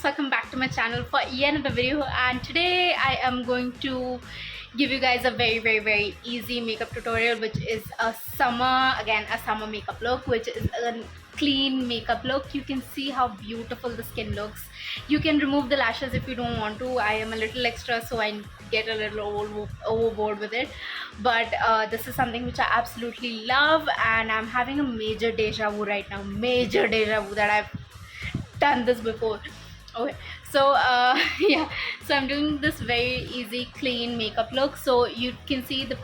welcome back to my channel for yet another video, and today I am going to give you guys a very easy makeup tutorial, which is a summer makeup look, which is a clean makeup look. You can see how beautiful the skin looks. You can remove the lashes if you don't want to. I am a little extra, so I get a little overboard with it, but this is something which I absolutely love, and I'm having a major deja vu right now, that I've done this before. Okay, so yeah, so I'm doing this very easy clean makeup look. So you can see the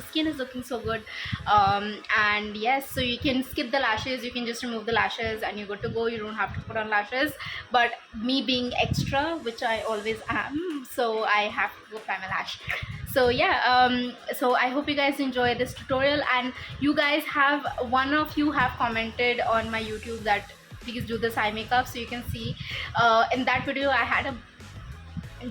skin is looking so good, and yes, so you can skip the lashes, you can just remove the lashes and you're good to go. You don't have to put on lashes, but me being extra, which I always am, so I have to apply my lash. So yeah, so I hope you guys enjoy this tutorial, and you guys have, one of you have commented on my YouTube that please do this eye makeup. So you can see in that video I had a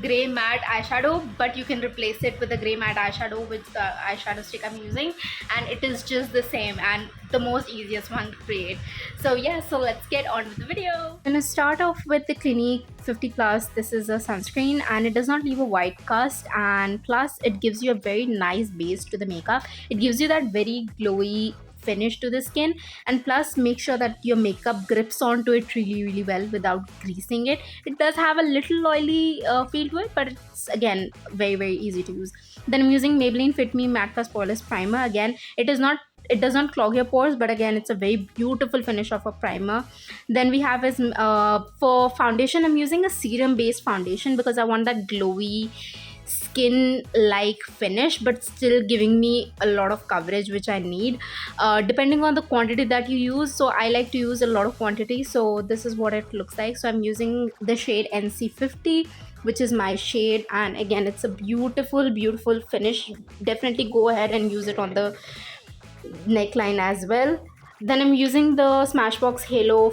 gray matte eyeshadow, but you can replace it with a gray matte eyeshadow with the eyeshadow stick I'm using, and it is just the same and the most easiest one to create. So yeah, so let's get on with the video. I'm gonna start off with the Clinique 50 plus. This is a sunscreen and it does not leave a white cast, and plus it gives you a very nice base to the makeup. It gives you that very glowy finish to the skin, and plus make sure that your makeup grips onto it really well without greasing it. It does have a little oily feel to it, but it's again very easy to use. Then I'm using Maybelline Fit Me Matte+Poreless primer. Again, it does not clog your pores, but again it's a very beautiful finish of a primer. Then we have is for foundation, I'm using a serum based foundation because I want that glowy skin like finish but still giving me a lot of coverage, which I need depending on the quantity that you use. So I like to use a lot of quantity, so this is what it looks like. So I'm using the shade NC50, which is my shade, and again it's a beautiful finish. Definitely go ahead and use it on the neckline as well. Then I'm using the Smashbox Halo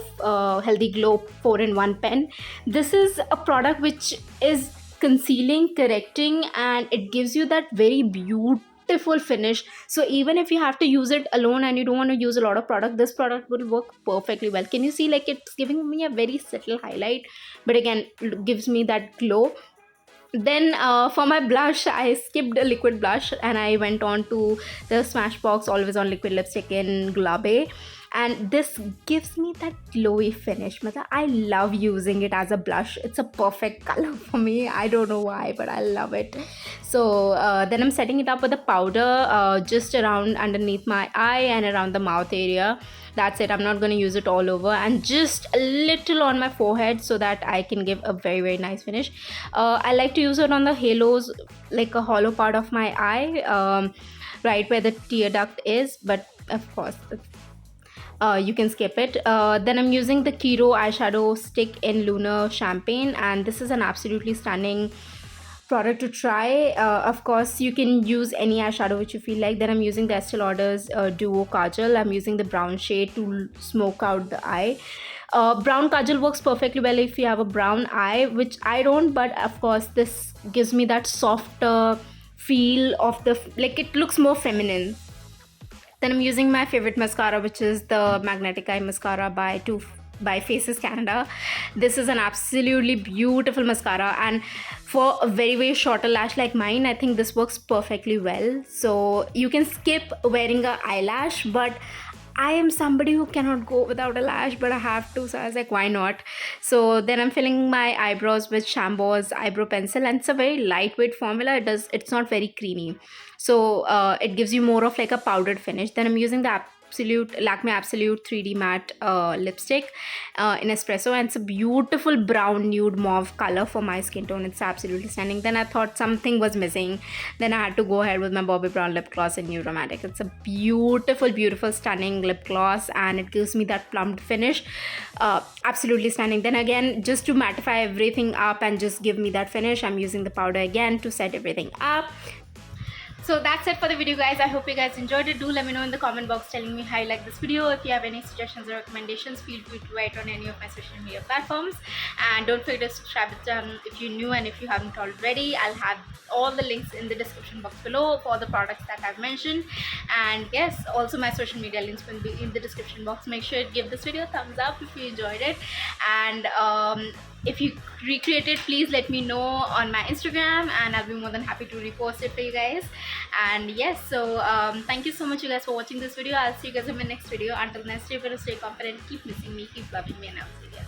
Healthy Glow 4-in-1 pen. This is a product which is concealing, correcting, and it gives you that very beautiful finish. So even if you have to use it alone and you don't want to use a lot of product, this product will work perfectly well. Can you see, like, it's giving me a very subtle highlight, but again it gives me that glow. Then for my blush, I skipped a liquid blush and I went on to the Smashbox Always On Liquid Lipstick in Gula-Bae, and this gives me that glowy finish. I love using it as a blush. It's a perfect color for me. I don't know why, but I love it. So then I'm setting it up with a powder just around underneath my eye and around the mouth area. That's it. I'm not going to use it all over, and just a little on my forehead so that I can give a very nice finish. I like to use it on the halos, like a hollow part of my eye, right where the tear duct is, but of course you can skip it. Then I'm using the Kiro eyeshadow stick in Lunar Champagne, and this is an absolutely stunning product to try. Of course you can use any eyeshadow which you feel like. Then I'm using the Estee Lauder's Duo Kajal. I'm using the brown shade to smoke out the eye. Brown kajal works perfectly well if you have a brown eye, which I don't, but of course this gives me that softer feel of the, like, it looks more feminine. Then I'm using my favorite mascara, which is the Magneteyes mascara by Faces Canada. This is an absolutely beautiful mascara, and for a very shorter lash like mine, I think this works perfectly well. So you can skip wearing a eyelash, but I am somebody who cannot go without a lash, but I have to, so I was like, why not? So then I'm filling my eyebrows with Chambor's eyebrow pencil, and it's a very lightweight formula. It's not very creamy, so it gives you more of like a powdered finish. Then I'm using the Lakme Absolute 3D matte lipstick in espresso, and it's a beautiful brown nude mauve color for my skin tone. It's absolutely stunning. Then I thought something was missing, then I had to go ahead with my Bobbi brown lip gloss in New Romantic. It's a beautiful stunning lip gloss, and it gives me that plumped finish. Absolutely stunning. Then again, just to mattify everything up and just give me that finish, I'm using the powder again to set everything up. So that's it for the video, guys. I hope you guys enjoyed it. Do let me know in the comment box telling me how you like this video. If you have any suggestions or recommendations, feel free to write on any of my social media platforms. And don't forget to subscribe to the channel if you're new, and if you haven't already, I'll have all the links in the description box below for the products that I've mentioned. And yes, also my social media links will be in the description box. Make sure to give this video a thumbs up if you enjoyed it. And if you recreate it, please let me know on my Instagram, and I'll be more than happy to repost it for you guys. And yes, so thank you so much, you guys, for watching this video. I'll see you guys in my next video. Until next, stay confident, keep missing me, keep loving me, and I'll see you guys.